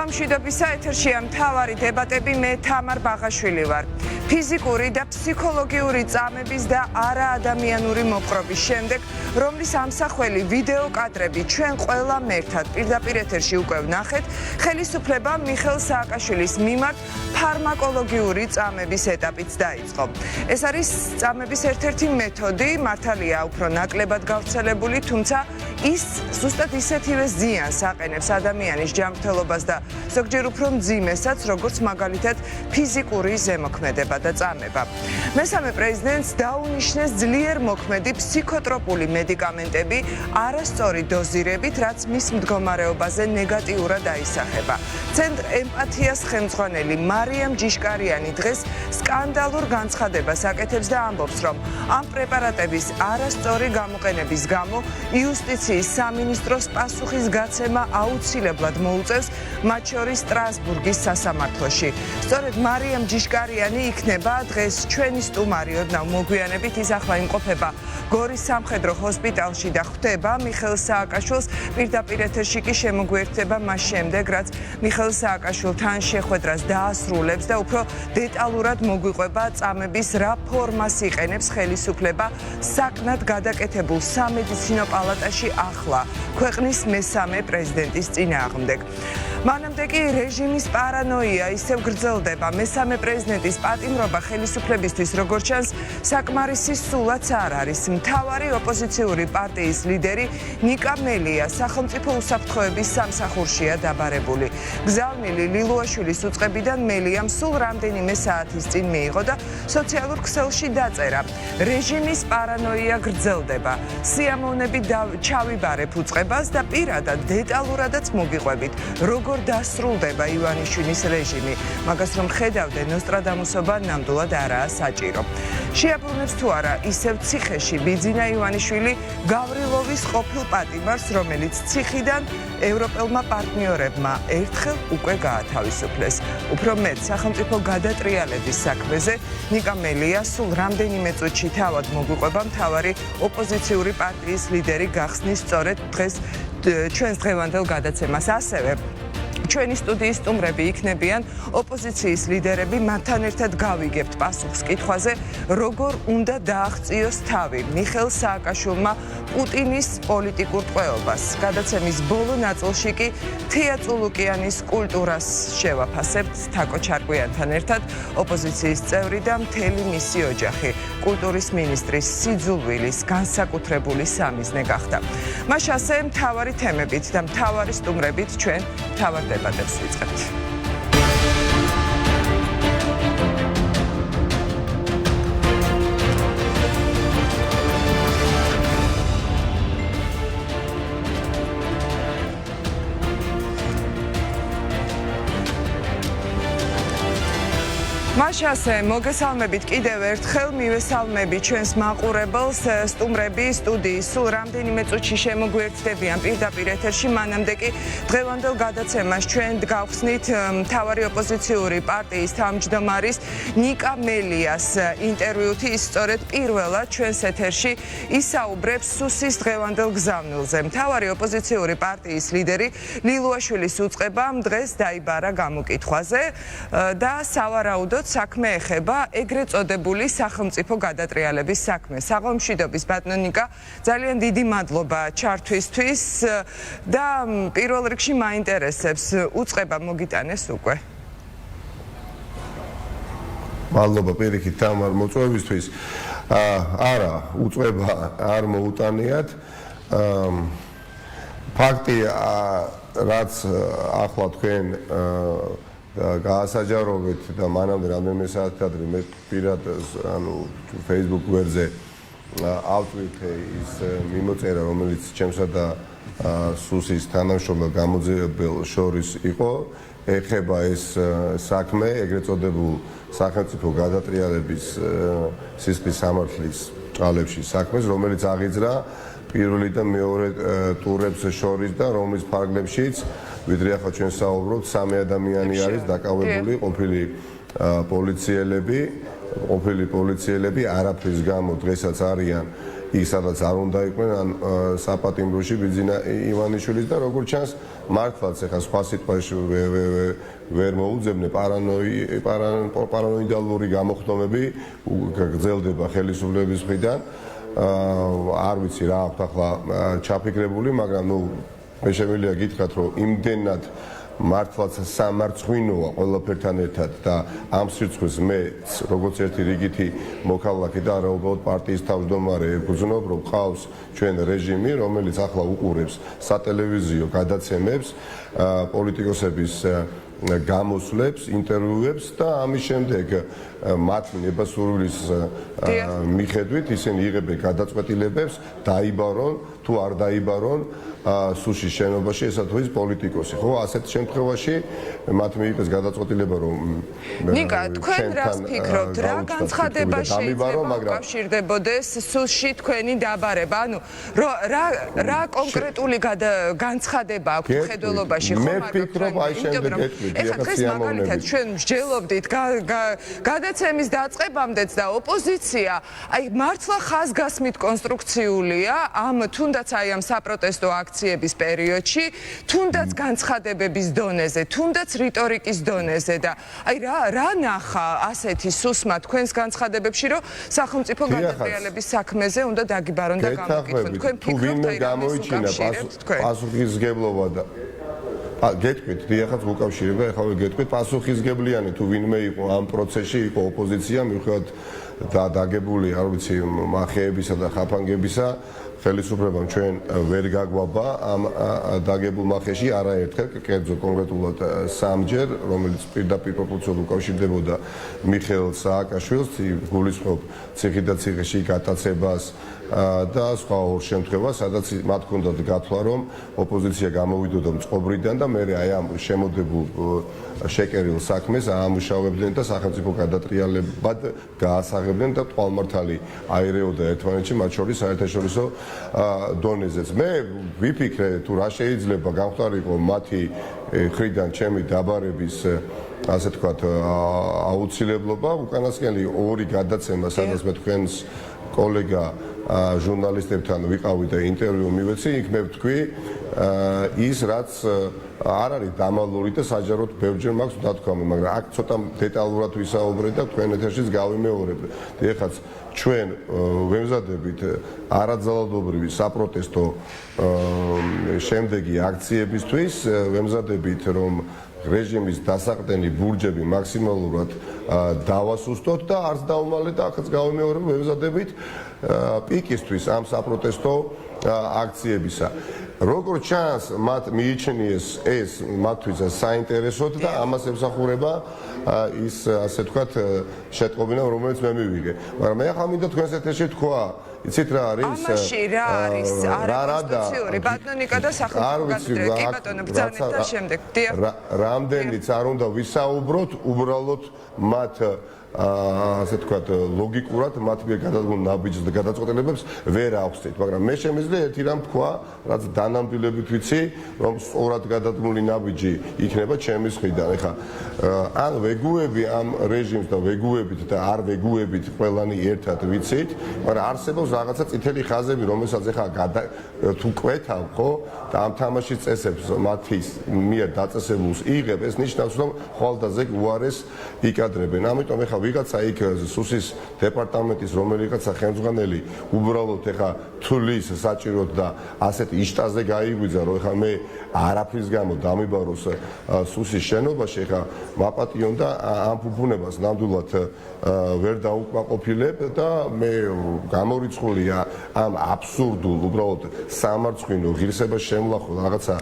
მშვიდობისა ეთერშია მთავარი დებატები მე თამარ ბაღაშვილი ვარ. ფიზიკური და ფსიქოლოგიური წამების და არაადამიანური მოპყრობის შემდეგ, რომლის ამსახველი ვიდეო კადრები ჩვენ ყველა მერთად პირდაპირ ეთერში უკვე ვნახეთ, ხელისუფლება მიხეილ სააკაშვილის მიმართ ფარმაკოლოგიური წამების ეტაპიც დაიწყო. ეს არის წამების ერთ-ერთი მეთოდი, მართალია უფრო ნაკლებად გავრცელებული, თუმცა ის ზუსტად ისეთივე ზიანს აყენებს ადამიანის ჯანმრთელობას და ზოგჯერ უფრო მძიმესაც, როგორც მაგალითად ფიზიკური ზემოქმედება და წამება. მესამე პრეზიდენტს დაუნიშნეს ძლიერ მოქმედი ფსიქოტროპული მედიკამენტები არასწორი დოზირებით, რაც მის მდგომარეობაზე ნეგატიურად აისახება. ცენტრ ემპათიას ხელმძღვანელი მარიამ ჯიშკარიანი დღეს სკანდალურ განცხადებას აკეთებს და ამბობს, რომ ამ პრეპარატების არასწორი გამოყენების გამო იუსტიციის სამინისტროს პასუხისგაცემა აუცილებლად მოუწევს, მათ შორის სტრასბურგის სასამართლოში. სწორედ მარიამ ჯიშკარიანი იქნება დღეს ჩვენი სტუმარი, ოდნავ მოგვიანებით ის ახლა იმყოფება გორის სამხედრო ჰოსპიტალში და ხვდება მიხეილ სააკაშვილს. პირდაპირ ეთერში კი შემოგვიერთდება მას შემდეგ, რაც მიხეილ სააკაშვილთან შეხვედრას დაასრულებს და უფრო დეტალურად მოგვიყვება წამების რა ფორმას იყენებს ხელისუფლება საკნად გადაკეთებულ სამედიცინო პალატაში ახლა ქვეყნის მესამე პრეზიდენტის წინააღმდეგ. მანამდე კი რეჟიმის პარანოია ისევ გრძელდება. მესამე პრეზიდენტის პატიმრობა ხელისუფლებისთვის, როგორც ჩანს, საკმარისი სულაც არ არის. მთავარი ოპოზიციური პარტიის ლიდერი ნიკა მელია სახელმწიფო უსაფრთხოების სამსახურშია დაბარებული. გზავნილი ლილუაშვილის უწყებიდან მელიამ სულ რამდენიმე საათის წინ მიიღო და სოციალურ ქსელში დაწერა: რეჟიმის პარანოია გრძელდება. სიამოვნები ჩავიბარებ უწყებას და პირადად დეტალურადაც მოგიყვებით, როგორ დასრულდება ივანიშვილის რეჟიმი. მაგას რომ ხედავდე, ნოსტრადამუსობა ნამდვილად არაა საჭირო. შეაბრუნებს თუ არა ისევ ციხეში ბიძინა ივანიშვილი გავრილოვის ყოფილ პატიმარს, რომელიც ციხიდან ევროპელმა პარტნიორებმა ერთხელ უკვე გაათავისუფლეს. უფრო მეტ, სახელმწიფო გადატრიალების საქმეზე ნიკა მელია სულ რამდენიმე წუთში თავად მოგვიყვება მთავარი ოპოზიციური პარტიის ლიდერი გახსნის სწორედ დღეს ჩვენს დღევანდელ გადაცემას. ასევე ჩვენი სტუდიის სტუმრები იქნებიან ოპოზიციის ლიდერები, მათთან ერთად გავიგებთ პასუხს კითხვაზე, როგორ უნდა დააღწიოს თავი მიხეილ სააკაშვილმა პუტინის პოლიტიკურ ტყვეობას. გადაცემის ბოლო ნაწილში კი თია წულუკიანის კულტურას შევაფასებთ თაკო ჩარკვიანთან ერთად, ოპოზიციის წევრი და მთელი მისი ოჯახი კულტურის მინისტრის სიძულვილის განსაკუთრებული სამიზნე გახდა. მას ასე მთავარი თემებით და მთავარი სტუმრებით ჩვენ მთავარ დებატებს ვიწყებთ. მასე მოგესალმებით კიდევ ერთხელ, მივესალმები ჩვენს მაყურებელს, სტუმრები სტუდიის სულ რამდენიმე წუთში შემოგვიერთდებიან პირდაპირ ეთერში. მანამდე კი დღევანდელ გადაცემას ჩვენ გავხსნით მთავარი ოპოზიციური პარტიის თავმჯდომარის ნიკა მელიას ინტერვიუთი. ის სწორედ პირველად ჩვენს ეთერში ისაუბრებს სუსის დღევანდელ გზავნილზე. მთავარი ოპოზიციური პარტიის ლიდერი ლილუაშვილის უწყებამ დღეს დაიბარა გამოკითხვაზე და სავარაუდოდ საქმე ეხება ეგრეთ წოდებული სახელმწიფო გადატრიალების საქმეს. საღამომშვიდობის ბატონო ნიკა, ძალიან დიდი მადლობა ჩართვისთვის და პირველ რიგში მაინტერესებს, უწყება მოგიტანეს უკვე? მადლობა პირიქით თამარ მოწვევისთვის. არა, უწყება არ მოუტანიათ. ფაქტი, რაც ახლა თქვენ გაასაჯაროვეთ და მანამდე რამდენიმე საათი ადრე მე პირად Facebook გვერდზე ავტვირთე ის მიმოწერა, რომელიც ჩემსა და სუსის თანამშრომელ გამოძიებელ შორის იყო, ეხება ეს საქმე ეგრეთ წოდებულ სახელმწიფო გადატრიალების სისხლის სამართლის ჭალებში საქმეს, რომელიც აღიძრა პირველი და მეორე ტურებს შორის და რომლის ფარგლებშიც ვიდრე ახლა ჩვენ საუბრობთ, 3 ადამიანი არის დაკავებული, ყოფილი პოლიციელები ყოფილი პოლიციელები არაფრის გამო დღესაც არიან იქ სადაც არ უნდა იყვნენ ან საპატიმროში ბიძინა ივანიშვილის და როგორც ჩანს მართლაც ეხა სხვა სიტყვაში ვერ მოუძებნე პარანოიდალური გამოხდომები გრძელდება ხელისუფლების მხრიდან არ ვიცი რა აქვს ახლა ჩაფიქრებული მაგრამ ნუ მე შემიძლია გითხრათ რომ იმდენად მართლაც სამარცხვინოა ყველაფერთან ერთად და ამ სიცხეს მე როგორც ერთი რიგითი მოქალაქე და არა უბრალოდ პარტიის თავმჯდომარე ვგრძნობ რომ ყავს ჩვენ რეჟიმი რომელიც ახლა უყურებს სატელევიზიო გადაცემებს პოლიტიკოსების გამოსვლებს, ინტერვიუებს და ამის შემდეგ მათი ნებასურვილის მიხედვით ისინი იღებენ გადაწყვეტილებებს დაიბარონ თუ არ დაიბარონ სუშის შენობაში ესა თუ ის პოლიტიკოსი. ხო, ასეთ შემთხვევაში მათ მიიღეს გადაწყვეტილება რომ ნიკა, თქვენ რას ფიქრობთ, რა განცხადება შეიძლება უკავშირდებოდეს სუში თქვენი დაბარება? ანუ რა კონკრეტული განცხადება აქვს მხედველობაში ხო მე ფიქრობ აი შემდეგ ეხლა დღეს მაგალითად ჩვენ მსჯელობდით გადაცემის დაწყებამდეც და ოპოზიცია აი მართლა ხაზგასმით კონსტრუქციულია ამ თუნდაც აი ამ საპროტესტო აქციების პერიოდში, თუნდაც განცხადებების დონეზე, თუნდაც რიტორიკის დონეზე და აი რა ნახა ასეთი სუსმა თქვენს განცხადებებში, რომ სახელმწიფო გადატრიალების საქმეზე უნდა დაგიბარონ და გამოგიყვნენ. თქვენ ფიქრობთ აი გამოიჩინა პასუხისმგებლობა და გეტყვით, დიახაც უკავშირება, ეხლა გეტყვით პასუხისმგებლიანი თუ ვინმე იყო ამ პროცესში, იყო ოპოზიცია, მიუხედავად დაგებული, არ ვიცი, მახეებისა და ხაფანგებისა, ხელისუფლებამ ჩვენ ვერ გაგვაბა ამ დაგებულ მახეში არაერთხელ, კერძო კონკრეტულად სამჯერ, რომელიც პირდაპირ პროპორციულად უკავშირდებოდა მიხეილ სააკაშვილს, გულისხმობ ციხე და ციხეში გატაცებას და სხვა ორ შემთხვევას, სადაც მათ ჰქონდათ გათვლა, რომ ოპოზიცია გამოვიდოდა მწყობრიდან და მე აი ამ შემოდებულ შეკერილ საქმეს აამუშავებდნენ და სახელმწიფო გადატრიალებად გაასაღებდნენ და თვალმართალი აირეოდა ერთმანეთში, მათ შორის საერთაშორისო დონეზეც. მე ვიფიქრე თუ რა შეიძლება გამხდარიყო მათი მხრიდან ჩემი დაბარების ასე თქვათ აუცილებლობა, უკანასკნელი ორი გადაცემა, სადაც მე თქვენს კოლეგა ჟურნალისტებთან ვიყავი და ინტერვიუ მივეცი, იქ მე ვთქვი ის რაც არ არის დამალული და საჯაროდ ბევრჯერ მაქვს დათქვამი, მაგრამ აქ ცოტა დეტალურად ვისაუბრე და თქვენ ეთერშიც გავიმეორებ. ეხლა ჩვენ ვემზადებით არაძალადობრივი საპროტესტო შემდეგი აქციებისთვის, ვემზადებით რომ რეჟიმის დასაყრდენი ბურჯები მაქსიმალურად დავასუსტოთ და არც დაუმალეთ და ახაც გავიმეორებ ვემზადებით პიკისთვის ამ საპროტესტო აქციებისა. როგორც ჩანს, მათ მიიჩნიეს ეს მათთვის საინტერესოდ და ამას ემსახურება ის ასე ვთქვათ შეტყობინა, რომელიც მე მივიღე. მაგრამ მე ახლა მინდა თქვენს ეთერში თქვა, იცით რა არის? ამაში რა არის? არაკონსტიტუციური ბატონიკა და სახელმწიფო გადატრიალება. კი ბატონო, ბრძანეთ და შემდეგ. რამდენიც არ უნდა ვისაუბროთ, უბრალოდ მათ ასე ვთქვათ ლოგიკურად მათ მიერ გადადგმულ ნაბიჯს და გადაწყვეტილებებს ვერ ახსნით, მაგრამ მე შემიძლია ერთი რამ თქვა, რაც დანამდვილებით ვიცი, რომ სწორად გადადგმული ნაბიჯი იქნება ჩემის მხრიდან. ეხლა ან ვეგუები ამ რეჟიმს და ვეგუებით და არ ვეგუებით ყველანი ერთად ვიცით, მაგრამ არსებობს რაღაცა წითელი ხაზები, რომელსაც ეხლა თუ კვეთავ, ხო? და ამ თამაშის წესებს მათი მიერ დაწესებულს იღებ, ეს ნიშნავს, რომ ხვალდაზეկ უარეს იკადრებენ. ამიტომ ეხლა ვიღაცა იქ სუსის დეპარტამენტის რომელიღაცა ხელმძღვანელი უბრალოდ ეხა თulis საჭიროდ და ასეთ იშტაზე გაიგვიძა, რომ ეხა მე არაფრის გამო დამიბაროს სუსის შენობაში, ეხა მაპატიონ და ამ ფუფუნებას ნამდვილად ვერ დაუკმაყოფილებ და მე გამორიცხულია ამ აბსურდულ უბრალოდ სამარცხვინო ღირსებას შემლახო რაღაცა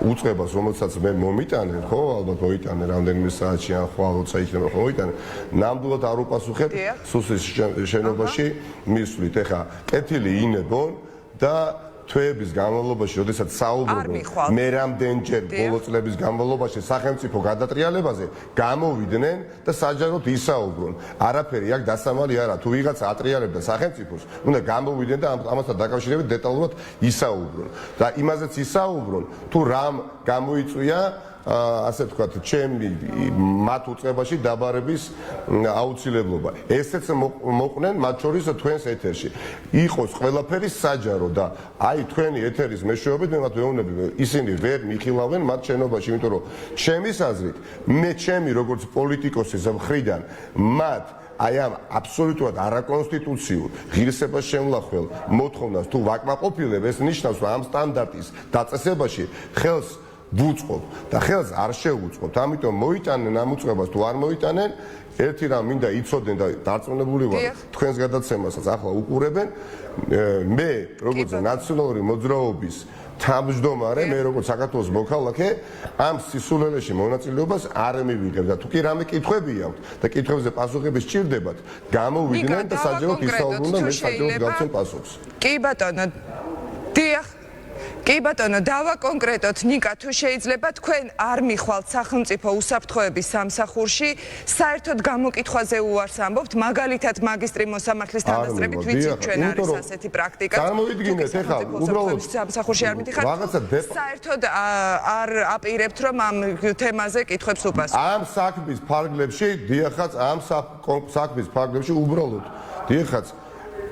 უწყებას, რომელსაც მე მომიტანე, ხო, ალბათ მოიტანე რამდენიმე საათში ან ხვალ როცა იქნება ხო მოიტანე, ნამდვილად არ უპასუხებ სუსის შენობაში მისვლით. ეხა კეთილი ინებონ და თვეების განმავლობაში, როდესაც საუბრობენ მე რამდენჯერ ბოლო წლების განმავლობაში სახელმწიფო გადატრიალებაზე, გამოვიდნენ და საჯაროდ ისაუბრონ. არაფერი აქ დასამალი არა, თუ ვიღაცა ატრიალებდა სახელმწიფოს, უნდა გამოვიდნენ და ამასთან დაკავშირებით დეტალურად ისაუბრონ. და იმაზეც ისაუბრონ, თუ რამ გამოიწვია ასე ვთქვათ, ჩემი მათ უწყებაში დაბარების აუცილებლობა. ესეც მოყვნენ მათ შორის თქვენს ეთერში. იყოს ყველაფერი საჯარო და აი თქვენი ეთერის მეშვეობით მე მათ ვეუბნები, ისინი ვერ მიხილავენ მათ შენობაში, იმიტომ რომ ჩემის აზრით, მე ჩემი როგორც პოლიტიკოსის მხრიდან მათ აი ამ აბსოლუტურად არაკონსტიტუციურ ღირსებას შემლახველ მოთხოვნას თუ ვაკმაყოფილებ, ეს ნიშნავს, რომ ამ სტანდარტის დაწესებაში ხელს ვუწყობ და ხელს არ შევუწყობთ. ამიტომ მოიტანენ ამ უწყებას თუ არ მოიტანენ, ერთი რამ მინდა იცოდნენ და დარწმუნებული ვარ, თქვენს გადაცემასაც ახლა უყურებენ. მე როგორც ნაციონალური მოძრაობის თავმჯდომარე, მე როგორც საქართველოს მოქალაქე, ამ სისულელეში მონაწილეობას არ მივიღებ და თუ კი რამე კითხვები აქვთ და კითხვებზე პასუხები სჭირდებათ, გამოვიდნენ და საჯაროდ ისაუბრონ და მე საჯაროდ გავცემ პასუხს. კი ბატონო, დიახ. კი ბატონო, დავაკონკრეტოთ, ნიკა, თუ შეიძლება თქვენ არ მიხვალთ სახელმწიფო უსაფრთხოების სამსახურში, საერთოდ გამოკითხვაზე უარს ამბობთ, მაგალითად მაგისტრი მოსამართლის თანასწრებით, ვიცით ჩვენ არის ასეთი პრაქტიკა. წარმოვიდგინეთ ეხლა, უბრალოდ სამსახურში არ მიდიხართ. საერთოდ არ აპირებთ, რომ ამ თემაზე კითხვებს უპასუხოთ. ამ საქმის ფარგლებში, დიახაც, ამ საქმის ფარგლებში უბრალოდ, დიახაც,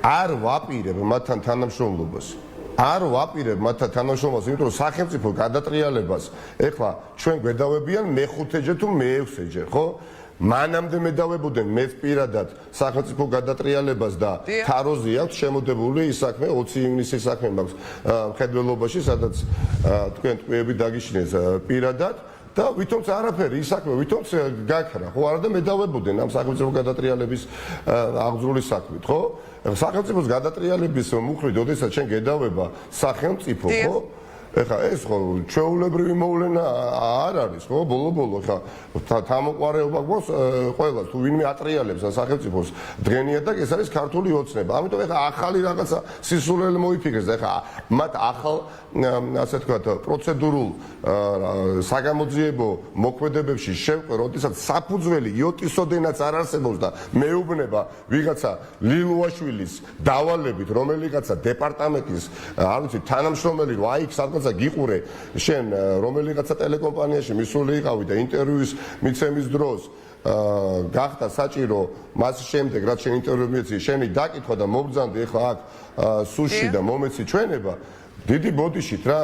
არ ვაპირებ მათთან თანამშრომლობას. არ ვაპირებ მათთან თანამშრომლობას, იმიტომ რომ სახელმწიფო გადატრიალებას ეხლა ჩვენ გვედავებიან მეხუთეჯერ თუ მეექვსეჯერ, ხო? მანამდე მედავებოდნენ მეც პირადად სახელმწიფო გადატრიალებას და თაროზე აქვს შემოდებული ის საქმე 20 ივნისის საქმე მაქვს მხედველობაში, სადაც თქვენ ტყვეები დაგიშინეს პირადად და ვითომც არაფერი ის საქმე ვითომც გაქრა, ხო? არა და მედავებოდნენ ამ სახელმწიფო გადატრიალების აღძრული საქმით, ხო? სახელმწიფოს გადატრიალების მუხლით, ოდესაც ჩვენ გედავება სახელმწიფო, ხო? ეხლა ეს ხო ჩვეულებრივი მოვლენა არ არის, ხო? ბოლო-ბოლო ეხლა თამოყარეობა გვაქვს ყველას, თუ ვინმე ატრიალებს სახელმწიფოს დღენიათ და ეს არის ქართული ოცნება. ამიტომ ეხლა ახალი რაღაცა სისულელე მოიფიქრეს და ეხლა მათ ახალ ასე ვთქვათ პროცედურულ საგამოძიებო მოქმედებებში შევყო, როდესაც საფუძველი იოტისოდენაც არ არსებობს და მეუბნება ვიღაცა ლილუაშვილის დავალებით, რომელიღაცა დეპარტამენტის, არ ვიცი, თანამშრომელი რო აი სადღაცა გიყურე შენ რომელიღაცა ტელეკომპანიაში მისული იყავი და ინტერვიუს მიცემის დროს გახდა საჭირო მას შემდეგ რაც შენ ინტერვიუ მიეცი, შენი დაკითხვა და მობრძანდი ეხლა აქ სუში და მომეცი ჩვენება დიდი ბოდიშით რა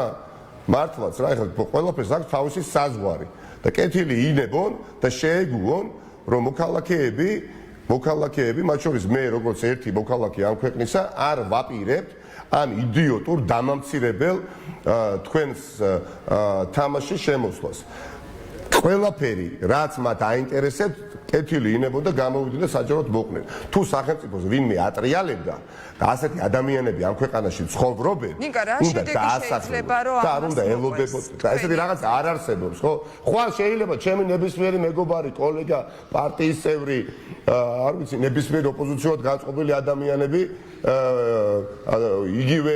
მართლაც რა ეხლა ყველაფერს აქვს თავისი საზღვარი და კეთილი ინებონ და შეეგუონ რომ მოქალაქეები მათ შორის მე როგორც ერთი მოქალაქე ამ ქვეყნისა არ ვაპირებთ ამ იდიოტურ დამამცირებელ თქვენს თამაშის შემოსვლას. ყველაფერი რაც მათ აინტერესებთ, კეთილი ინებონ და გამოვიდნენ და საჯაროდ მოყვნენ. თუ სახელმწიფოს ვინმე ატრიალებდა და ასეთი ადამიანები ამ ქვეყანაში ცხოვრობენ, უნდა დაასახელონ და არ უნდა ელოდებოდ და ესეთი რაღაც არ არსებობს, ხო? ხვალ შეიძლება ჩემი ნებისმიერი მეგობარი, კოლეგა, პარტიის წევრი, არ ვიცი, ნებისმიერ ოპოზიციურად განწყობილი ადამიანები იგივე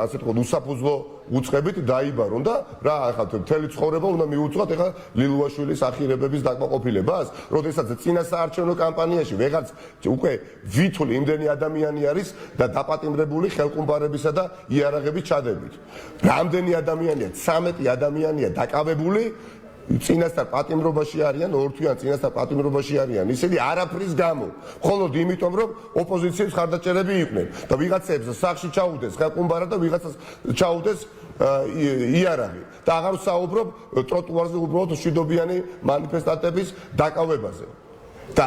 ასე თქვა უსაფუძვლო უწყებით დაიბარონ და რა ახლა მთელი ცხოვრება უნდა მიუძღვათ ახლა ლილუაშვილის ახირებების დაკმაყოფილებას, როდესაც წინასაარჩევნო კამპანიაში ვეღარც უკვე ვითვლი იმდენი ადამიანი არის და დაპატიმრებული ხელყუმბარებისა და იარაღების ჩადებით. რამდენი ადამიანია? 13 ადამიანია დაკავებული წინასწარ პატიმრობაში არიან, ორთვიან წინასწარ პატიმრობაში არიან. ისინი არაფრის გამო, მხოლოდ იმიტომ, რომ ოპოზიციის ხარდაჭერები იყვნენ და ვიღაცებს სახში ჩაუდეს ხელყუმბარა და ვიღაცას ჩაუდეს იარაღი. და აღარ ვსაუბრობ ტროტუარზე უბრალოდ მშვიდობიანი მანიფესტანტების დაკავებაზე. და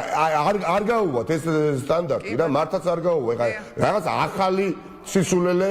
არ გაუვათ ეს სტანდარტი რა, მართლაც არ გაუვა. ეხლა რაღაც ახალი სისულელე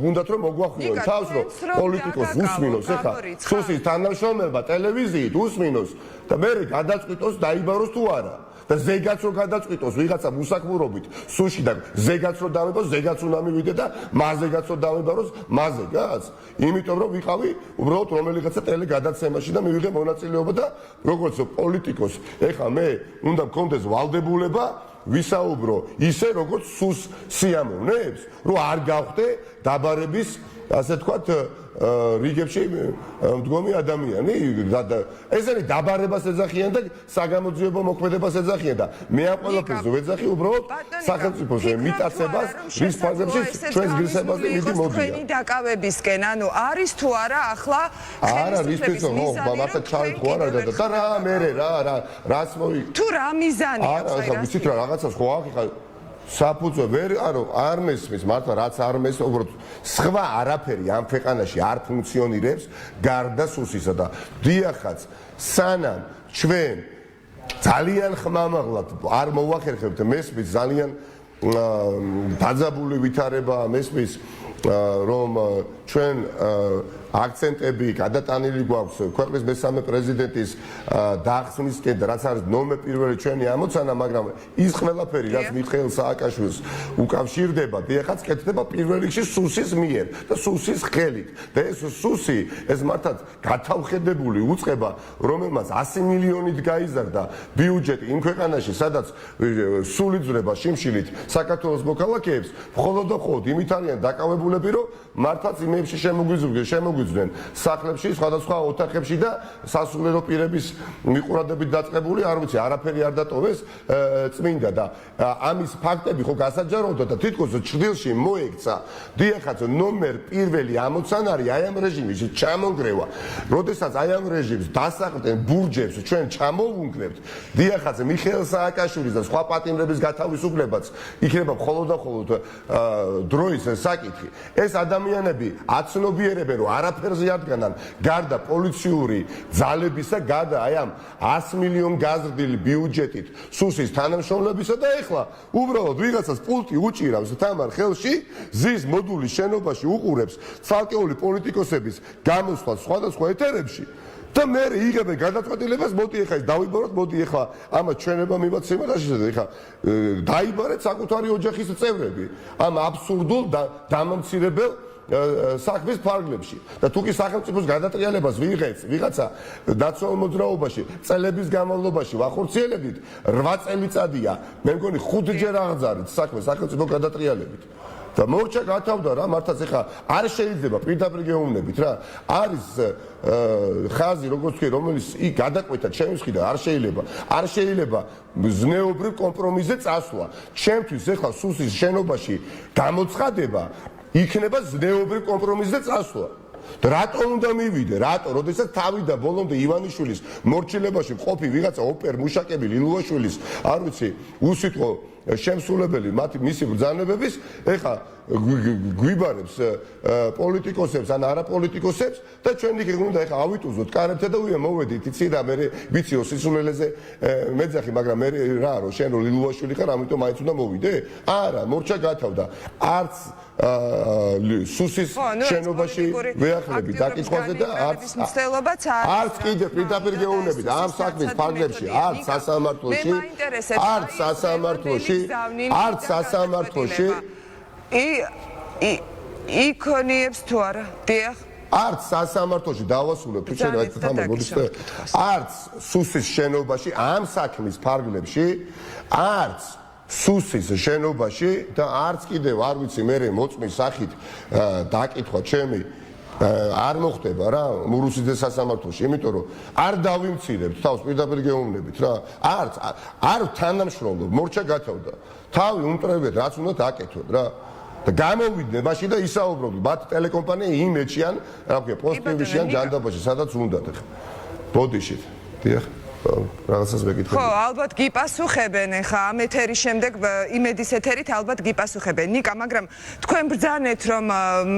გუნდათ რომ მოგვახვიონ თავს რომ პოლიტიკოს უსმინოს ეხლა სუსის თანამშრომელობა ტელევიზიით უსმინოს და მე გადაწყვიტოს დაიბაროს თუ არა და ზეგაც რო გადაწყვიტოს ვიღაცა უსაქმურობით სუში და ზეგაც რო დამებოს ზეგაც უნდა მივიდე და მაზეგაც რო დამებაროს მაზეგაც იმიტომ რომ ვიყავი უბრალოდ რომელიღაცა ტელეგადაცემაში და მივიღე მონაწილეობა და როგორც პოლიტიკოს ეხლა მე უნდა მქონდეს ვალდებულება ვისაუბრო ისე როგორც სუს სიამოვნებს, რომ არ გავხდე დაბარების, ასე თქვათ, რიგებში მდგომი ადამიანი ესენი დაბარებას ეძახიან და საგამოძიებო მოქმედებას ეძახიან და მე ამ ყველაფერს ვეძახი უბრალოდ სახელმწიფოს მიტაცებას ვის ფაზებში ჩვენს გრისებაზე მიდი მოდია თქვენი დაკავებისკენ ანუ არის თუ არა ახლა არა რისპეცო მართლა ჩავით ხო არა და რა მე რას მოი თუ რა მიზანი აქვს არა ვიცით რა რაღაცას ხო ახლა საფუძვე ვერ არ მესმის მართლა რაც არ მესმის უბრალოდ სხვა არაფერი ამ ქვეყანაში არ ფუნქციონირებს გარდა სუსისა და დიახაც სანამ ჩვენ ძალიან ხმამაღლად არ მოვახერხებთ მესმის ძალიან დაძაბული ვითარება მესმის რომ ჩვენ აქცენტები გადატანილი გვაქვს ქვეყნის მესამე პრეზიდენტის დახსნისკენ და რაც არის ნომერ პირველი ჩვენი ამოცანა, მაგრამ ის ყველაფერი რაც მიხეილ სააკაშვილს უკავშირდება, დიახაც კეთდება პირველ რიგში სუსის მიერ და სუსის ხელით. და ეს სუსი, ეს მართლაც გათავხედებული უწყება, რომელმაც 100 მილიონით გაიზარდა ბიუჯეტი იმ ქვეყანაში, სადაც სული ძრება შიმშილით საქართველოს მოქალაქეებს, მხოლოდ და მხოლოდ იმით არიან დაკავებულები, რომ მართლაც იმებში შემოგვიძვნენ სახლებში, სხვადასხვა ოთახებში და სასულიერო პირების მიყურადებით დაწყებული, არ ვიცი, არაფერი არ დატოვეს წმინდა და ამის ფაქტები ხო გასაჯაროვდა და თითქოს ჭრილში მოექცა დიახაც ნომერ პირველი ამოცანარი აი ამ რეჟიმის ჩამონგრევა, როდესაც აი ამ რეჟიმს დასაყრდენ ბურჯებს ჩვენ ჩამოვუნგრებთ, დიახაც მიხეილ სააკაშვილის და სხვა პატიმრების გათავისუფლებაც იქნება მხოლოდ და მხოლოდ დროის საკითხი. ეს ადამიანები აცნობიერებენ, რომ არაფერზე ადგანან გარდა პოლიციური ძალებისა, გარდა აი ამ 100 მილიონ გაზრდილი ბიუჯეტით სუსის თანამშრომლებისა და ეხლა უბრალოდ ვიღაცას პულტი უჭირავს თამარ ხელში, ზის მოდულის შენობაში უყურებს ცალკეული პოლიტიკოსების გამოსვლას სხვადასხვა ეთერებში და მე იღებენ გადაწყვეტილებას, მოდი ეხლა ის დავიბაროთ, მოდი ეხლა ამას ჩვენება მივაც სიმართლეში და ეხლა დაიბარეთ საკუთარი ოჯახის წევრები ამ აბსურდულ და დამამცირებელ საქმის ფარგლებში და თუ კი სახელმწიფოს გადატრიალებას ვიღაცა ნაციონალურ მოძრაობაში წელების განმავლობაში ვახორციელებდით 8 წელიწადია მე მგონი 5-ჯერ აღძარით საქმე სახელმწიფო გადატრიალებით და მორჩა გათავდა რა მართლაც ეხლა არ შეიძლება პირდაპირ გეუბნებით რა არის ხაზი როგორც კი რომელიც იქ გადაკვეთა ჩემს მხრიდან არ შეიძლება ზნეობრივ კომპრომისზე წასვლა ჩემთვის ეხლა სუსის შენობაში გამოცხადება იქნება ზნეობრივ კომპრომისზე წასვლა. და რატო უნდა მივიდე? რატო? როდესაც თავიდან ბოლომდე ივანიშვილის მორჩილებაში მყოფი ვიღაცა ოპერ მუშაკები ლილუაშვილის, არ ვიცი, უსიტყვო შემსრულებელი მისი ბრძანებების, ეხა გვიბარებს პოლიტიკოსებს ან არაპოლიტიკოსებს და ჩვენ იქ უნდა ეხა ავიტუზოთ კარებთან და მოვედით, იცი რა მე ვიციო სისულელეზე მეძახი, მაგრამ მე რა რო შენ რო ლილუაშვილი ხარ, ამიტომ მაინც უნდა მოვიდე? არა, მორჩა გათავდა. არც სუსის შენობაში ვეახლები დაკითხვაზე და არც კიდე პირდაპირ გეუბნებით ამ საქმის ფარგლებში, არც სასამართლოში იქონიებს თუ არა? დიახ. არც სასამართლოში დავასრულებ თუ შეიძლება თამარ მოდის არც სუსის შენობაში ამ საქმის ფარგლებში, არც სუსის შენობაში და არც კიდევ არ ვიცი მე მოწმის სახით დაკითხვა ჩემი არ მოხდება რა მურუსიძე სასამართლოში, იმიტომ რომ არ დავიმცირებთ თავს პირდაპირ გეუბნებით რა არ თანამშრომლობ, მორჩა გათავდა თავი უმტრევეთ რაც უნდა დაკეთოთ რა და გამოვიდნენ მაშინ და ისაუბრობთ მათ ტელეკომპანია იმეჩიან რა ქვია პოსტივიში ან ჯანდაბაში სადაც უნდათ ხა ბოდიშით დიახ რაღაცას მეკითხები. ხო, ალბათ გიპასუხებენ ხა ამ ეთერის შემდეგ იმედის ეთერით ალბათ გიპასუხებენ. ნიკა, მაგრამ თქვენ ბრძანეთ რომ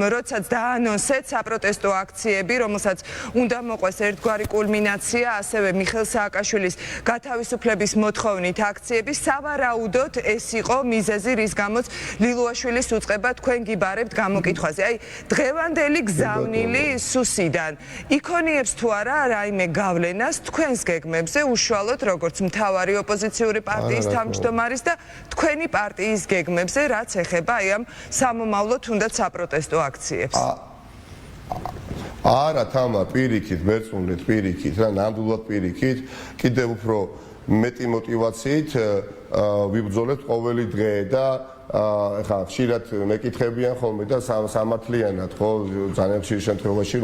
როდესაც დაანონსეთ საპროტესტო აქციები, რომელსაც უნდა მოყვეს ერთგვარი კულმინაცია, ასევე მიხეილ სააკაშვილის გათავისუფლების მოთხოვნით აქციები, სავარაუდოდ ეს იყო მიზეზი, რის გამოც ლილუაშვილის უწყება თქვენ გიბარებთ გამოკითხვაზე. აი, დღევანდელი გზავნილი სუსიდან იქონიებს თუ არა რაიმე გავლენას თქვენს გეგმებს უშუალოდ როგორც მთავარი ოპოზიციური პარტიის თავმჯდომარის და თქვენი პარტიის გეგმებზე, რაც ეხება აი ამ სამომავლო თუნდაც საპროტესტო აქციებს. არა, თამა, პირიქით, მერწმუნეთ, პირიქით, რა ნამდვილად პირიქით, კიდევ უფრო მეტი мотивაციით ვიბრძოლებთ ყოველი დღე და ეხლა ხშირად მეკითხებიან ხოლმე და სამართლიანად ხო ძალიან ხშირ შემთხვევაში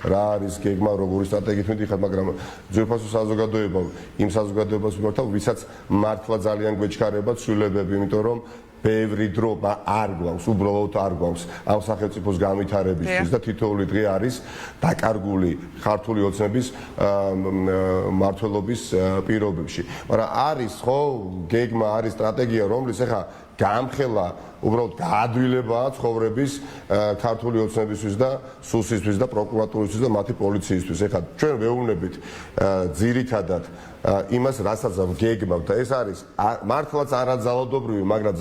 რა არის გეგმა როგორი სტრატეგიით მიდიხარ მაგრამ ძვირფასო საზოგადოება იმ საზოგადოებას ვიმართავ ვისაც მართლა ძალიან გვეჩქარება ცვლილებები იმიტომ რომ ბევრი დრო არ გვაქვს, უბრალოდ არ გვაქვს ამ სახელმწიფოს განვითარებისთვის და თითოეული დღე არის დაკარგული ქართული ოცნების მმართველობის პირობებში. მაგრამ არის ხო გეგმა, არის სტრატეგია, რომლის ახლა გამხელა უბრალოდ გაადვილებაა ცხოვრების ქართული ოცნებისთვის და სუსისთვის და პროკურატურისთვის და მათი პოლიციისთვის. ახლა ჩვენ ვეუბნებით ძირითადად იმას, რასაც გეგმავთ და ეს არის მართლაც არაძალადობრივი, მაგრამ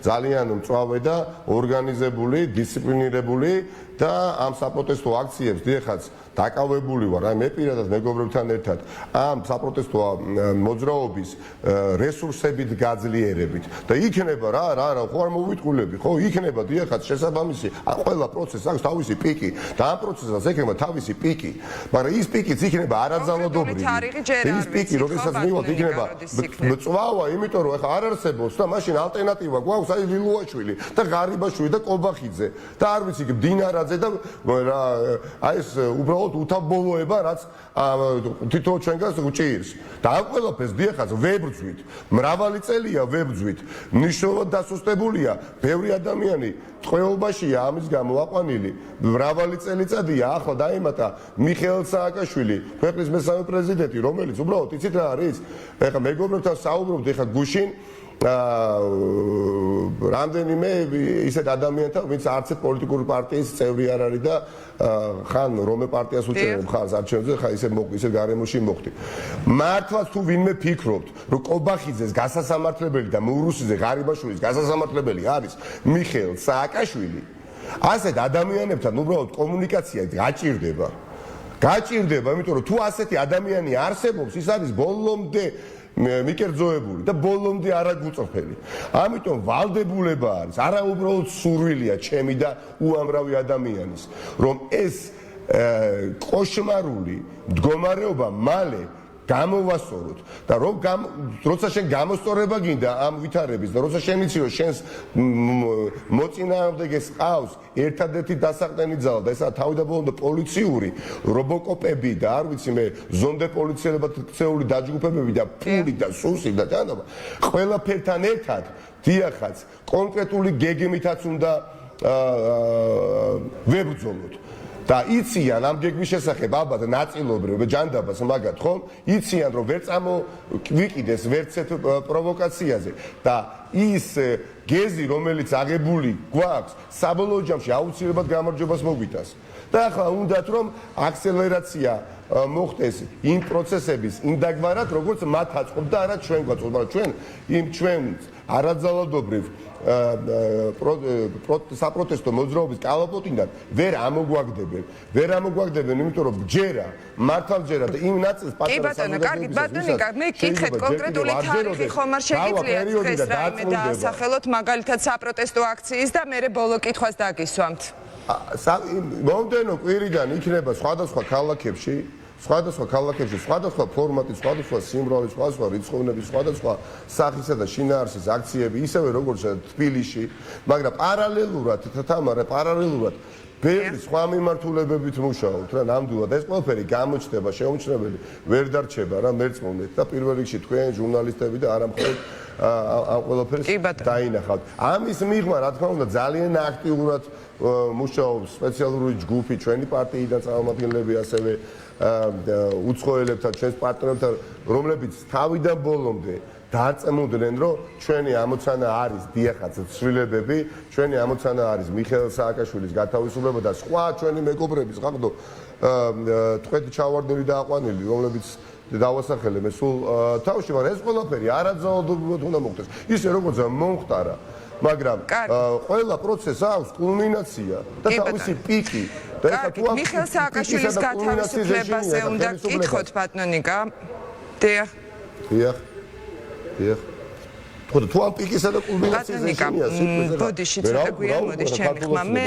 ძალიან მწვავე და ორგანიზებული, დისციპლინირებული და ამ საპროტესტო აქციებს დიახაც დაკავებული ვარ, აი მე პირადად მეგობრებთან ერთად ამ საპროტესტო მოძრაობის რესურსებით გაძლიერებით და იქნება რა ხო არ მოვიტყულები, ხო იქნება დიახაც შესაბამისი ყველა პროცესს აქვს თავისი პიკი და ამ პროცესს ექნება თავისი პიკი, მაგრამ ის პიკიც იქნება არაძალადობრივი. ის პიკი, როდესაც მივიღოთ იქნება მწვავე, იმიტომ რომ ახლა არ არსებობს და მაშინ ალტერნატივა გვაქვს აი ლილუაშვილი და ღარიბაშვილი და კობახიძე და არ ვიცი დინარაძე და აი ეს უბრალოდ უთავბოლოება რაც თითოეულ ჩვენგანს უჭირს და ამ ყველაფერს დიახაც ვებრძვით მრავალი წელია ვებრძვით მნიშვნელოვნად დასუსტებულია ბევრი ადამიანი ტყვეობაშია ამის გამო აყვანილი მრავალი წელიწადია ახლა დაემატა მიხეილ სააკაშვილი ქვეყნის მესამე პრეზიდენტი რომელიც უბრალოდ იცით რა არის ეხლა მეგობრებთან საუბრობთ ეხლა გუშინ რამდენიმე ისეთ ადამიანთან ვინც არც პოლიტიკური პარტიის წევრი არ არის და ხან რომე პარტიას უჭერენ ხარს არჩევნებზე ხა ისე გარემოში მოხდი მართლაც თუ ვინმე ფიქრობთ რომ კობახიძეს გასასამართლებელი და მურუსიძე ღარიბაშვილის გასასამართლებელი არის მიხეილ სააკაშვილი ასეთ ადამიანებთან უბრალოდ კომუნიკაცია გაჭირდება იმიტომ რომ თუ ასეთი ადამიანი არსებობს ის არის ბოლომდე მიკერძოებული და ბოლომდე არაგუწრფელი. ამიტომ ვალდებულება არის, არა უბრალოდ სურვილია ჩემი და უამრავი ადამიანის, რომ ეს კოშმარული მდგომარეობა მალე გამოვასწოროთ და როცა შენ გამოსწორება გინდა ამ ვითარების და როცა შენ იცი რომ შენს მოწინააღმდეგეს ყავს ერთადერთი დასაყრდენი ძალა და ესაა თავდაპირველად პოლიციური რობოკოპები და არ ვიცი მე ზონდე პოლიციელებად ქცეული დაჯგუფებები და პური და სუსი და ჯანობა ყველაფერთან ერთად დიახაც კონკრეტული გეგმითაც უნდა ვებრძოლოთ და იციან ამ გეგმის შესახებ ალბათ ნაწილობრივ ჯანდაბას მაგათ ხომ იციან რომ ვერ წამოვიყიდეს ვერცეთ პროვოკაციაზე და ის გეზი რომელიც აღებული გვაქვს საბოლოო ჯამში აუცილებლად გამარჯვებას მოგვითას და ახლა უნდათ რომ აქსელერაცია მოხდეს იმ პროცესების ინდაგვარად როგორც მათ აწყობ და არა ჩვენ გვაწყობ მაგრამ ჩვენ არაძალადობრივ საპროტესტო მოძრაობის კალაპოტინგად ვერ ამოგვაგდებენ იმიტომ რომ ჯერა მართალ ჯერა და იმ ნაწილს პატარა ბატონიკა მე გითხეთ კონკრეტული თარიღი ხომ არ შეგიძლიათ დღეს რაიმე დაასახელოთ მაგალითად საპროტესტო აქციის და მე ბოლო კითხვას დაგისვამთ მომდენო კვირიდან იქნება სხვადასხვა ქალაქებში სხვადასხვა ფორმატის, სხვადასხვა სიმრავლე, სხვადასხვა რიცხოვნების, სხვადასხვა სახისა და შინაარსის აქციები, ისევე როგორც თბილისში, მაგრამ პარალელურად ბევრი სხვა მიმართულებებით მუშაობთ რა ნამდვილად ეს ყველაფერი გამოჩნდება შეუმჩნეველი ვერ დარჩება რა მერწმუნეთ და პირველ რიგში თქვენ ჟურნალისტები და არა მხოლოდ ამ ყველაფერს დაინახავთ ამის მიღმა რა თქმა უნდა ძალიან აქტიურად მუშაობს სპეციალური ჯგუფი ჩვენი პარტიიდან წარმომადგენლები ასევე უცხოელებთან ჩვენს პარტნიორებთან რომლებიც თავიდან ბოლომდე დაწემოდნენ რომ ჩვენი ამოცანა არის დიახაც ცვლილებები ჩვენი ამოცანა არის მიხეილ სააკაშვილის გათავისუფლება და სხვა ჩვენი მეგობრების ხახდო თქვენ ჩავარდნილი და აყვანილი რომლებიც დავასახელე მე სულ თავში მაგრამ ეს ყველაფერი არაძალადობრივად უნდა მოხდეს ისე როგორც მომხდარა მაგრამ ყველა პროცესს აქვს კულმინაცია და თავისი პიკი და ეხლა თუ ამ მიხეილ სააკაშვილის გათავისუფლებაზე უნდა გკითხოთ ბატონიკა დიახ თუ ამ პიკისა და კულმინაციის ეშინია სიტყვაზე ბოდიში ცოტა გვიან მოდის ჩემი ხმა მე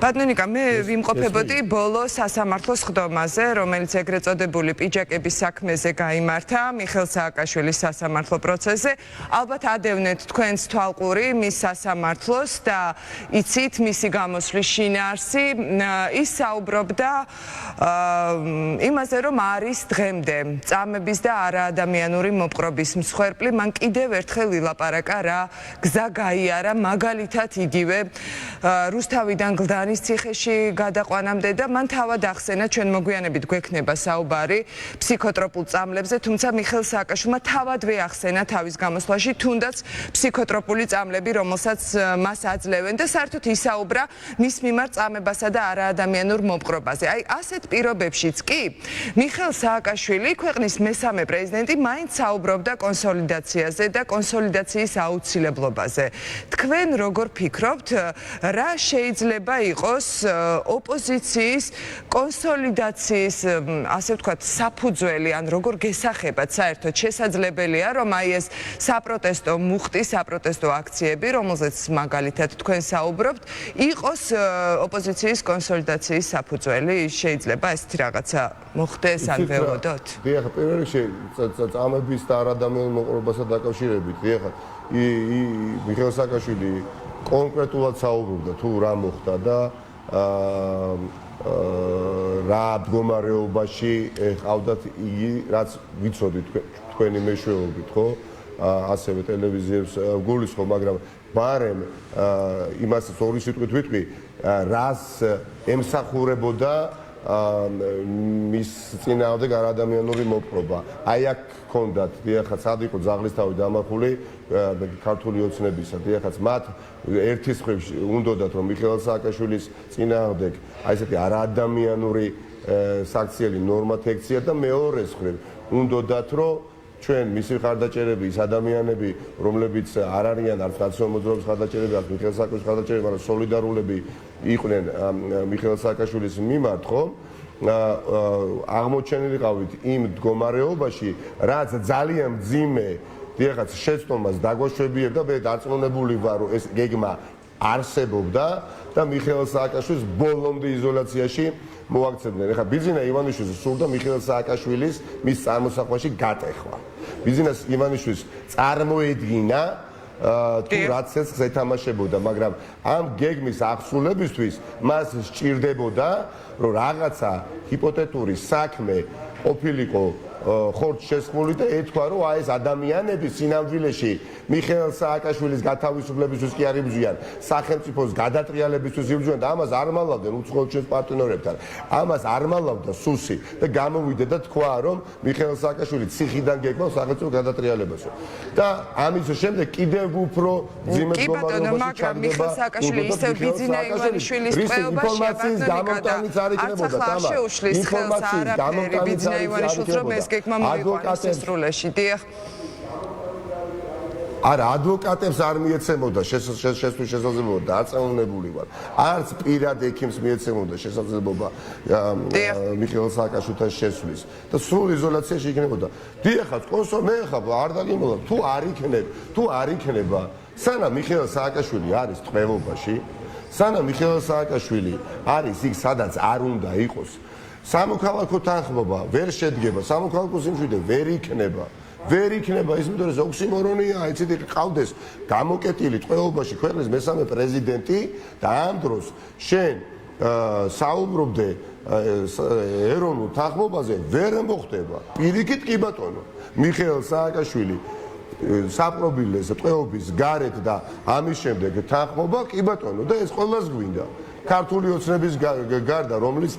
ბატონიკა, მე ვიმყოფებოდი ბოლო სასამართლოს ხდომაზე, რომელიც ეგრეთ წოდებული პიჯაკების საქმეზე გაიმართა მიხეილ სააკაშვილის სასამართლო პროცესზე. ალბათ ადევნეთ თქვენს თვალყური მის სასამართლოს და იცით მისი გამოსვლის შინაარსი. ის საუბრობდა იმაზე, რომ არის დღემდე წამების და არაადამიანური მოპყრობის მსხვერპლი. მან კიდევ ერთხელ ილაპარაკა რა გზა გაიარა, მაგალითად იგივე რუსთავიდან გლდანის ციხეში გადაყვანამდე და მან თავად ახსენა, ჩვენ მოგვიანებით გვექნება საუბარი ფსიქოტროპულ წამლებზე, თუმცა მიხეილ სააკაშვილმა თავადვე ახსენა თავის გამოსვლაში, თუნდაც ფსიქოტროპული წამლები, რომელსაც მას აძლევენ და საერთოდ ისაუბრა მის მიმართ წამებასა და არაადამიანურ მოპყრობაზე. აი, ასეთ პირობებშიც კი მიხეილ სააკაშვილი, ქვეყნის მესამე პრეზიდენტი, მაინც საუბრობდა კონსოლიდაციაზე და კონსოლიდაციის აუცილებლობაზე. თქვენ როგორ ფიქრობთ, რა შეიძლება იყოს ოპოზიციის კონსოლიდაციის, ასე ვთქვათ, საფუძველი, ან როგორ გესახებათ საერთოდ შესაძლებელია, რომ აი ეს საპროტესტო მუხტი, საპროტესტო აქციები, რომელზეც მაგალითად თქვენ საუბრობთ, იყოს ოპოზიციის კონსოლიდაციის საფუძველი, შეიძლება ესეთი რაღაცა მოხდეს ან ველოდოთ? დიახ, პირველ რიგში წამების და არადამიანურ მოპყრობასთან დაკავშირებით, დიახ, მიხეილ სააკაშვილი კონკრეტულად საუბრობდა თუ რა მოხდა და რა მდგომარეობაში ყავდათ იგი, რაც ვიცოდით თქვენი მეშვეობით, ხო? ასევე ტელევიზიებს გულისხმობ, მაგრამ ბარემ იმასაც ორი სიტყვით ვიტყვი, რას ემსახურებოდა მის წინააღმდეგ არაადამიანური მოპყრობა. აი აქ ჰქონდათ, დიახაც, სად იყო ძაღლისთავი დამარხული ქართული ოცნებისა, დიახაც, მათ ერთის მხრივ უნდოდათ, რომ მიხეილ სააკაშვილის წინააღმდეგ აი ესეთი არაადამიანური საქციელი ნორმათა ექცია და მეორეს მხრივ უნდოდათ, რომ ჩვენ მისი ხარდაჭერები, ის ადამიანები, რომლებიც არ არიან არც ნაციონალურ მოძრაობის ხარდაჭერები, არც მიხეილ სააკაშვილის ხარდაჭერები, მაგრამ სოლიდარულები იყვნენ მიხეილ სააკაშვილის მიმართ, ხო? აღმოჩენილიყავით იმ მდგომარეობაში, რაც ძალიან მძიმე დიახაც შეცდომას დაგვაშვებიერდა და მე დარწმუნებული ვარ, რომ ეს გეგმა არსებობდა და მიხეილ სააკაშვილის ბოლომდე იზოლაციაში მოაქცევდნენ. ეხლა ბიძინა ივანიშვილს სურდა მიხეილ სააკაშვილის მის წარმოსახვაში გატეხვა. ბიძინა ივანიშვილს წარმოედგინა თუ რაც ეს ეთამაშებოდა, მაგრამ ამ გეგმის აღსრულებისთვის მას სჭირდებოდა, რომ რაღაცა ჰიპოთეტური საქმე ყოფილიყო ხორცს შესხმული და ეთქვა, რომ აი ეს ადამიანები სინამდვილეში მიხეილ სააკაშვილის გათავისუფლებისთვის კი არ იბრძვიან, სახელმწიფოს გადატრიალებისთვის იბრძვიან და ამას არ მალავდნენ უცხოელ ჩვენს პარტნიორებთან. ამას არ მალავდა სუსი და გამოვიდა და თქვა, რომ მიხეილ სააკაშვილი ციხიდან გეკმავს სახელმწიფო გადატრიალებასო. და ამის შემდეგ კიდევ უფრო ძიმე მდგომარეობაში ჩაგდება ისევ ბიძინა ივანიშვილის ტყვეობაში გამომტანიც არ იქნებოდა თამა. ინფორმაციის გამომტანიც არ იქნებოდა. გეგმა მოიყვანეს სრულეში, დიახ. არა, ადვოკატებს არ მიეცემოდა შესვლის შესაძლებლობა, დაწესებული ვარ. არც პირად ექიმს მიეცემოდა შესაძლებლობა მიხეილ სააკაშვილთან შესვლის და სრულ იზოლაციაში იქნებოდა. დიახაც, მე ხა არ დაგიმოლა, თუ არ იქნება, სანამ მიხეილ სააკაშვილი არის ტყვეობაში, სანამ მიხეილ სააკაშვილი არის იქ, სადაც არ უნდა იყოს, სამოქალაქო თანხმობა ვერ შედგება, სამოქალაქო სიმშვიდე ვერ იქნება. ვერ იქნება ის იმიტომ რომ ოქსიმორონია, იცით, ყავდეს გამოკეტილი ტყვეობაში ქვეყნის მესამე პრეზიდენტი და ამ დროს შენ საუბრობდე ეროვნულ თანხმობაზე, ვერ მოხდება. პირიქით კი ბატონო, მიხეილ სააკაშვილი საპრობილეს ტყვეობის გარეთ და ამის შემდეგ თანხმობა კი ბატონო და ეს ყველას გვინდა. ქართული ოცნების გარდა, რომლის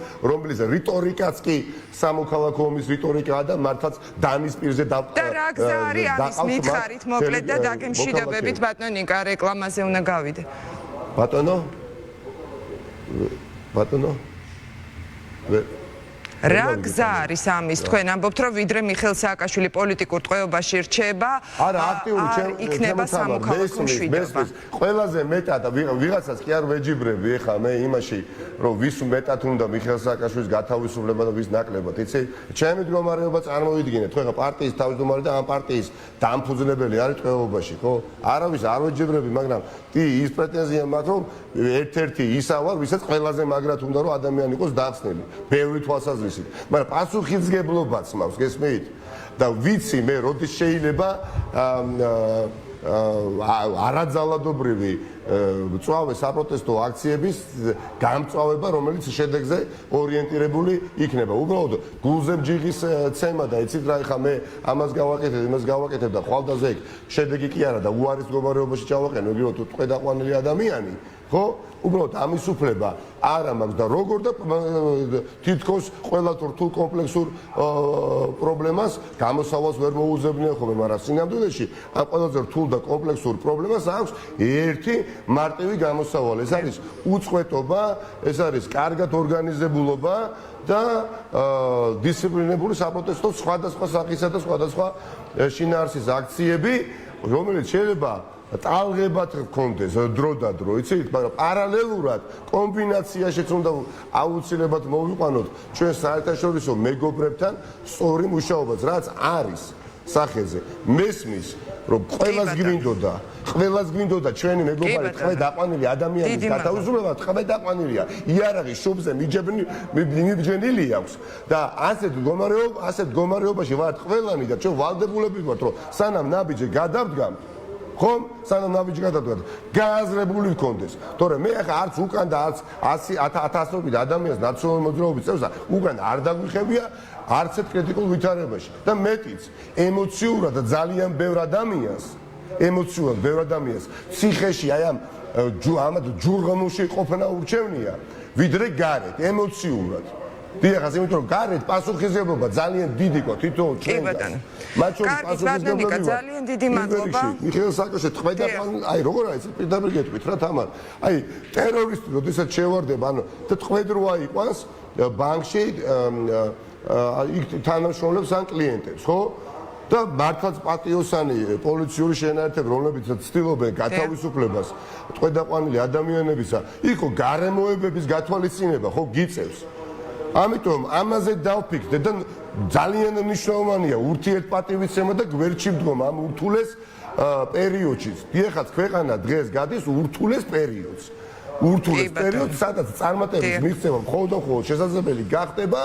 რიტორიკაც კი სამოქალაქო ომის რიტორიკაა და მართლაც დანის პირზე და რა გზა არის ამის მითხარით მოკლედ და დაგემშვიდობებით ბატონიკა რეკლამაზე უნდა გავიდე. ბატონო რა გზა არის ამის? თქვენ ამბობთ, რომ ვიდრე მიხეილ სააკაშვილი პოლიტიკურ ტყვეობაში რჩება, არა, აქტიური იქნება სამოქალაქო მშვიდობა. ყველაზე მეტად ვიღაცას კი არ ვეჯიბრები ეხა მე იმაში, რომ ვის მეტად უნდა მიხეილ სააკაშვილის გათავისუფლება და ვის ნაკლებად. იცი, ჩემი მდგომარეობა წარმოვიდგინეთ, ხო ეხა პარტიის თავმჯდომარე და ამ პარტიის დამფუძნებელი არის ტყვეობაში, ხო? არავის არ ვეჯიბრები, მაგრამ ის პრეტენზია მაქვს, რომ ერთ-ერთი ისა ვარ, ვისაც ყველაზე მაგრად უნდა რომ ადამიანი იყოს დახსნილი, ბევრი თვალსაზრისით. მაგრამ პასუხისმგებლობაც მაქვს, გესმით? და ვიცი მე, როდის შეიძლება არაძალადობრივი წვავე საპროტესტო აქციების გამწვავება, რომელიც შედეგზე ორიენტირებული იქნება. უბრალოდ გულზე მჯიღის ცემა და იცით რა, ეხა მე ამას გავაკეთებ, იმას გავაკეთებ და ხვალდაზე ეგ შედეგი კი არა და უარის მდგომარეობაში ჩავაყენო, იგივე თუ ტყვედაყვანილი ადამიანი, ხო? უბრალოდ ამის უფლება არ მაქვს და როგორ და თითქოს ყველა რთულ კომპლექსურ პრობლემას გამოსავალს ვერ მოუძებნია ხოლმე, მაგრამ სინამდვილეში ამ ყველაზე რთულ და კომპლექსურ პრობლემას აქვს ერთი მარტივი გამოსავალი. ეს არის უწყვეტობა, ეს არის კარგად ორგანიზებულობა და დისციპლინებული საპროტესტო სხვადასხვა სახისა და სხვადასხვა შინაარსის აქციები, რომელიც შეიძლება ტალღებად გქონდეს დრო და დრო, იცით, მაგრამ პარალელურად კომბინაციაშიც უნდა აუცილებლად მოვიყვანოთ ჩვენ საერთაშორისო მეგობრებთან სწორი მუშაობაც, რაც არის სახეზე. მესმის, რომ ყველას გვინდოდა ჩვენი მეგობარი ტყვე დაყვანილი ადამიანის გათავისუფლება, ტყვე დაყვანილია. იარაღი შუბზე მიბჯენილი აქვს და ასეთ მდგომარეობაში ვართ ყველანი და ჩვენ ვალდებულები ვართ, რომ სანამ ნაბიჯი გადავდგამთ, ხომ? სანამ ნაბიჯი გადავდგათ, გააზრებული გქონდეს. თორემ მე ახლა არც უკან და არც 1000-ობით ადამიანს ნაციონალური მოძრაობის წევრს უკან არ დაგვიხებია არც ერთ კრიტიკულ ვითარებაში და მეტიც ემოციურად და ძალიან ბევრ ადამიანს ციხეში აი ამ ჯურღმულში ყოფნა ურჩევნია ვიდრე გარეთ ემოციურად. დიახ, იმიტომ რომ გარეთ პასუხისმგებლობა ძალიან დიდი ყო თითოეულ ჩვენგანს. მათ შორის პასუხისმგებლობა ძალიან დიდი მადლობა. მიხეილ სააკაშვილი ტყვედა, აი როგორ არის პირდაპირ გეტყვით რა თამარ. აი ტერორისტი როდესაც შევარდება, ანუ და ტყვედ რო აიყვანს ბანკში იქ თანამშრომლებს ან კლიენტებს, ხო? და მართლაც პატიოსანი პოლიციური შენაერთები, რომლებიც ცდილობენ გათავისუფლებას ტყვედაყვანილი ადამიანებისა, იქო გარემოებების გათვალისწინება, ხო, გიწევს. ამიტომ ამაზე დავფიქრდე და ძალიან მნიშვნელოვანია ურთიერთპატივისცემა და გვერდში მდგომა ამ ურთულეს პერიოდში. დიახაც ქვეყანა დღეს გადის ურთულეს პერიოდს. ურთულეს პერიოდს, სადაც წარმატების მიღწევა მხოლოდ შესაძლებელი გახდება,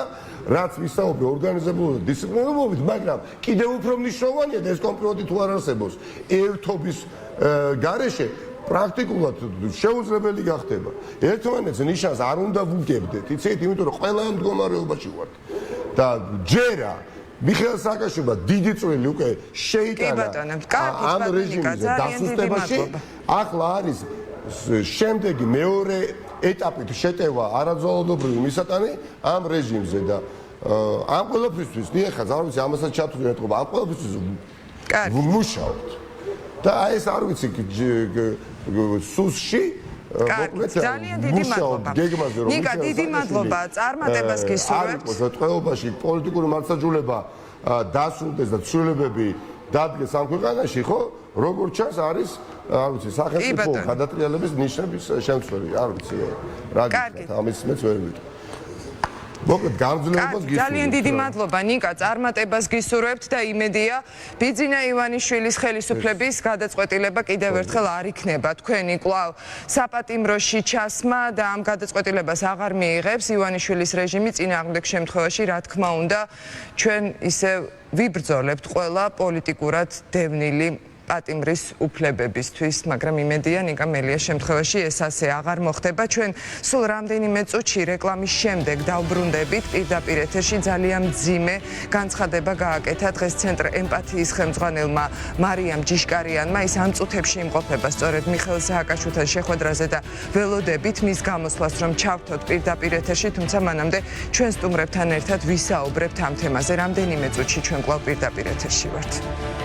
რაც ვისაუბრე ორგანიზებულ და დისციპლინებობით, მაგრამ კიდევ უფრო მნიშვნელოვანია და ეს კომპრომიტი თუ არ არსებობს ერთობის გარეშე პრაქტიკულად შეუძლებელი გახდება. ერთმანეთს ნიშანს არ უნდა ვუგებდეთ, იცით, იმიტომ რომ ყველა ამ მდგომარეობაში ვართ. და ჯერა მიხეილ სააკაშვილმა დიდი წვლილი უკვე შეიტანა ამ რეჟიმის დასუსტებაში. ახლა არის შემდეგი მეორე ეტაპით შეტევა არაძალადობრივი მისატანი ამ რეჟიმზე და ამ ყველაფრისთვის დიახაც არ ვიცი ამასაც ჩათვლით ეთქობა ამ ყველაფრისთვის ვმუშაობთ. და აი ეს არ ვიცი სუსში ძალიან დიდი მადლობა. ნიკა, დიდი მადლობა. წარმატებას გისურვებთ. ტყვეობაში პოლიტიკური მართლმსაჯულება დასრულდეს და ცვლილებები დადგეს ამ ქვეყანაში, ხო? როგორც ჩანს არის, არ ვიცი, სახელმწიფო გადატრიალების ნიშნების შემცველი, არ ვიცი რა გიქნათ, ამის მეც ვერ ვიტყვი. მოკლედ გამძლეობას გისურვებთ. ძალიან დიდი მადლობა ნიკა, წარმატებას გისურვებთ და იმედია ბიძინა ივანიშვილის ხელისუფლების გადაწყვეტილება კიდევ ერთხელ არ იქნება თქვენი კვლავ საპატიმროში ჩასმა და ამ გადაწყვეტილებას აღარ მიიღებს ივანიშვილის რეჟიმი წინააღმდეგ შემთხვევაში, რა თქმა უნდა, ჩვენ ისევ ვიბრძოლებთ ყველა პოლიტიკურად დევნილი პატიმრის უფლებებისთვის, მაგრამ იმედია ნიკა მელიას შემთხვევაში ეს ასე აღარ მოხდება. ჩვენ სულ რამდენიმე წუთში რეკლამის შემდეგ დავბრუნდებით პირდაპირ ეთერში ძალიან მძიმე განცხადება გააკეთა დღეს ცენტრ ემპათიის ხელმძღვანელმა მარიამ ჯიშკარიანმა. ის ამ წუთებში იმყოფება სწორედ მიხეილ სააკაშვილთან შეხვედრაზე და ველოდებით მის გამოსვლას რომ ჩავთოთ პირდაპირ ეთერში, თუმცა მანამდე ჩვენ სტუმრებთან ერთად ვისაუბრებთ ამ თემაზე. რამდენიმე წუთში ჩვენ კვლავ პირდაპირ ეთერში ვართ.